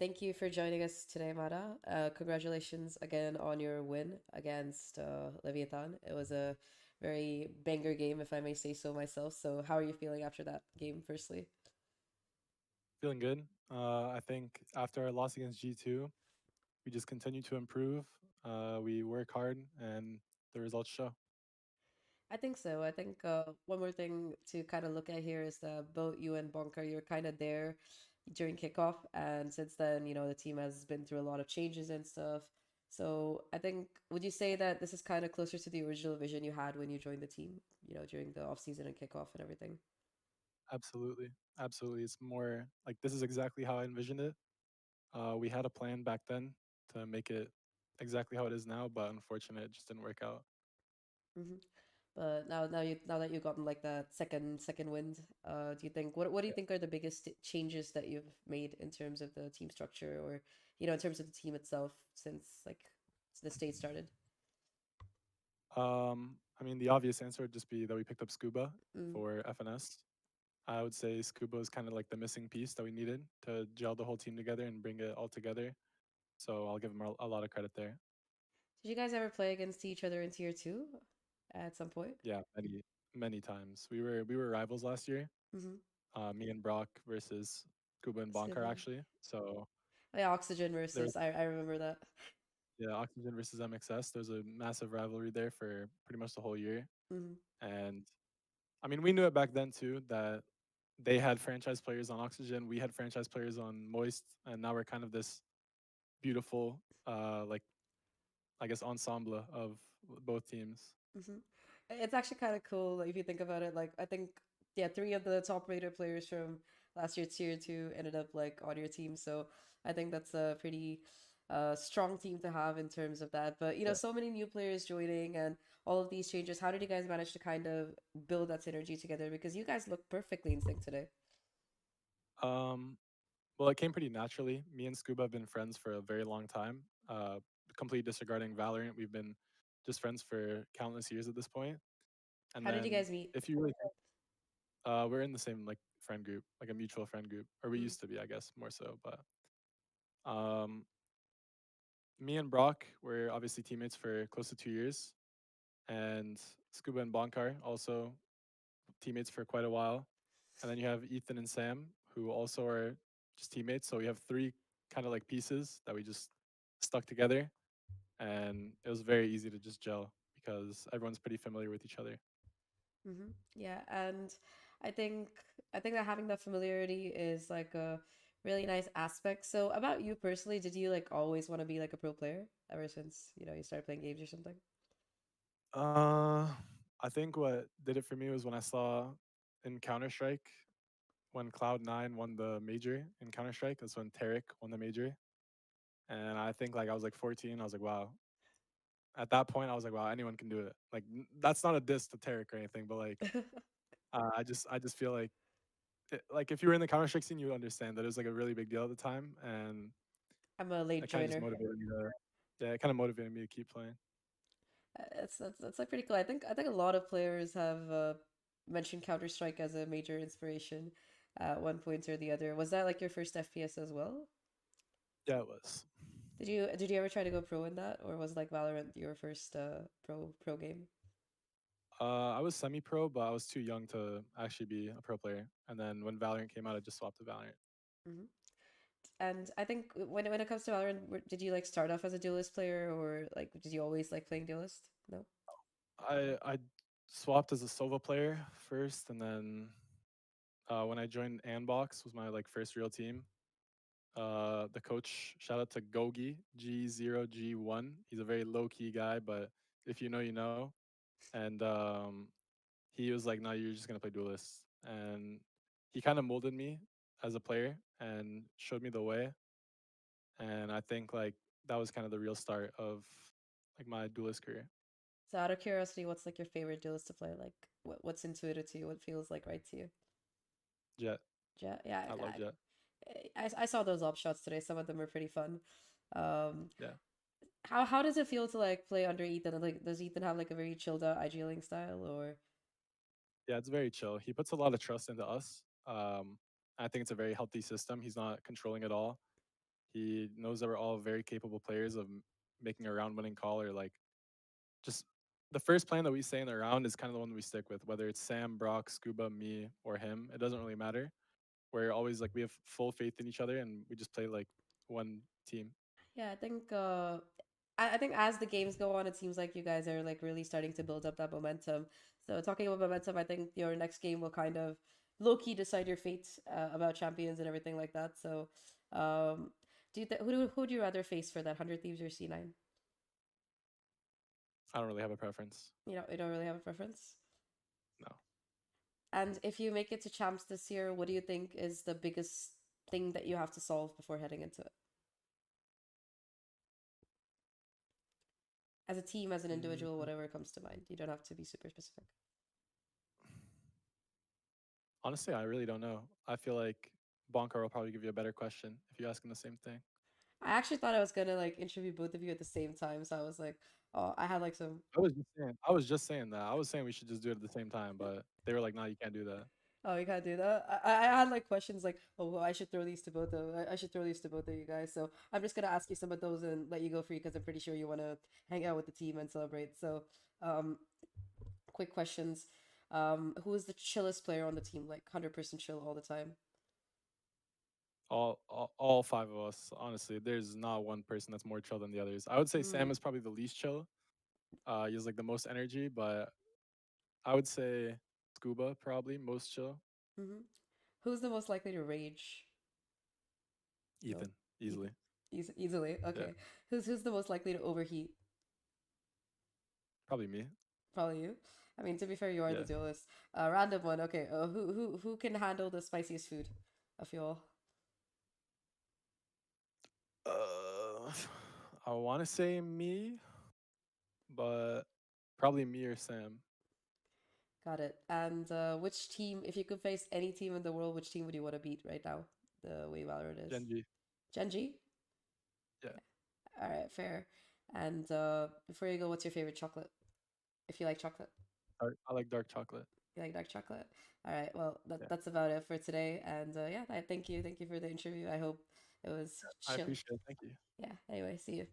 thank you for joining us today, Mada. Congratulations again on your win against Leviatán. It was a very banger game, if I may say so myself. So, how are you feeling after that game, firstly? Feeling good. I think after our loss against G2, we just continue to improve. We work hard, and the results show. I think so. I think one more thing to kind of look at here is that both you and Bonker, you're kind of there during kickoff, and since then, the team has been through a lot of changes and stuff. So I think, would you say that this is kind of closer to the original vision you had when you joined the team, during the off season and kickoff and everything? Absolutely, absolutely. It's more like this is exactly how I envisioned it. We had a plan back then to make it exactly how it is now, but unfortunately, it just didn't work out. Hmm. But now that you've gotten like that second wind, do you think what do you Yeah. think are the biggest changes that you've made in terms of the team structure, or in terms of the team itself since like the state started? I mean, the obvious answer would just be that we picked up Skuba Mm. for FNS. I would say Skuba is kind of like the missing piece that we needed to gel the whole team together and bring it all together. So I'll give him a lot of credit there. Did you guys ever play against each other in tier 2 at some point? Yeah, many times. We were rivals last year. Mm-hmm. Me and Brock versus Kuba and Bonkar Skuba. actually. So Oh, yeah, Oxygen there's versus I remember that. yeah, Oxygen versus MXS. There's a massive rivalry there for pretty much the whole year. Mm-hmm. And I mean, we knew it back then too that they had franchise players on Oxygen, we had franchise players on Moist, and now we're kind of this beautiful, like I guess ensemble of both teams. Mm-hmm. It's actually kind of cool if you think about it. Like I think, yeah, three of the top rated players from last year's tier 2 ended up like on your team. So I think that's a pretty strong team to have in terms of that. But Yeah. so many new players joining and all of these changes. How did you guys manage to kind of build that synergy together? Because you guys look perfectly in sync today. Um, Well, it came pretty naturally. Me and Scuba have been friends for a very long time. Completely disregarding Valorant, we've been just friends for countless years at this point. And How did you then, guys meet? if you really think, we're in the same like friend group, like a mutual friend group, or we Mm. used to be, I guess, more so. But um, me and Brock were obviously teammates for close to 2 years, and Scuba and Bonkar also teammates for quite a while. And then you have Ethan and Sam, who also are just teammates. So we have three kind of like pieces that we just stuck together, and it was very easy to just gel because everyone's pretty familiar with each other. Mm-hmm. Yeah, and I think I think that having that familiarity is like a really nice aspect. So about you personally, did you like always want to be like a pro player ever since, you started playing games or something? Uh, I think what did it for me was when I saw in Counter Strike when Cloud9 won the major in Counter Strike. That's when Tarek won the major, and I think like I was like 14. I was like, wow. At that point, I was like, wow, anyone can do it. Like that's not a diss to Tarek or anything, but like I just feel like if you were in the Counter Strike scene, you would understand that it was like a really big deal at the time, and I'm a late it kind of just joiner. motivated me to yeah, it kind of motivated me to keep playing. That's like pretty cool. I think a lot of players have mentioned Counter-Strike as a major inspiration at one point or the other. Was that like your first FPS as well? Yeah, it was. Did you ever try to go pro in that, or was like Valorant your first pro game? I was semi-pro, but I was too young to actually be a pro player. And then when Valorant came out, I just swapped to Valorant. Mm-hmm. And I think when it comes to Valorant, did you like start off as a duelist player, or like did you always like playing duelist? No. I swapped as a Sova player first, and then when I joined Anbox was my like first real team. The coach, shout out to Gogi G0G1. He's a very low key guy, but if you know, you know. And he was like, "No, you're just gonna play duelists," and he kind of molded me as a player and showed me the way. And I think like that was kind of the real start of like my duelist career. So out of curiosity, what's like your favorite duelist to play? Like what's intuitive to you? What feels like right to you? Jet, Jet. Yeah, I love Jet. I saw those op shots today. Some of them are pretty fun. Um, Yeah, how does it feel to like play under Ethan? Like, does Ethan have like a very chilled out IGLing style, or yeah, it's very chill. He puts a lot of trust into us. I think it's a very healthy system. He's not controlling at all. He knows that we're all very capable players of making a round winning call, or like just the first plan that we say in the round is kind of the one we stick with, whether it's Sam, Brock, Skuba, me, or him. It doesn't really matter. We're always like, we have full faith in each other and we just play like one team. Yeah, I think I think as the games go on, it seems like you guys are like really starting to build up that momentum. So talking about momentum, I think your next game will kind of low key decide your fate about champions and everything like that. So, um, who do you rather face for that 100 Thieves or C9? I don't really have a preference. You don't really have a preference. No. And if you make it to champs this year, what do you think is the biggest thing that you have to solve before heading into it? As a team, as an individual, Mm, whatever comes to mind. You don't have to be super specific. honestly, I really don't know. I feel like Bonkar will probably give you a better question if you ask him the same thing. I actually thought I was gonna like interview both of you at the same time, so I was like, oh, I had like some. I was just saying that. I was saying we should just do it at the same time, but they were like, "Nah, you can't do that." Oh, you can't do that. I had like questions like, oh, well, I should throw these to both of I should throw these to both of you guys. So I'm just gonna ask you some of those and let you go free because I'm pretty sure you want to hang out with the team and celebrate. So, um, quick questions. Who is the chillest player on the team? Like 100% chill all the time. All five of us, honestly, there's not one person that's more chill than the others. I would say Mm, Sam is probably the least chill. He has like the most energy, but I would say Scuba probably most chill. mm-hmm. Who's the most likely to rage? No, Ethan, Ethan. easily. Easily. Yeah, Okay. Who's the most likely to overheat? probably me. Probably you. I mean, to be fair, you are the Yeah. duelist. Random one. Okay. Who can handle the spiciest food of you all? Uh, I want to say me, but probably me or Sam. Got it. And which team, if you could face any team in the world, which team would you want to beat right now? The way Valorant is. Genji. Genji? Yeah. All right, fair. And before you go, what's your favorite chocolate? If you like chocolate, I like dark chocolate. you like dark chocolate. All right, well, Yeah. that's about it for today. And yeah, thank you for the interview. I hope it was I chill. appreciate it. Thank you. Yeah. Anyway, see you.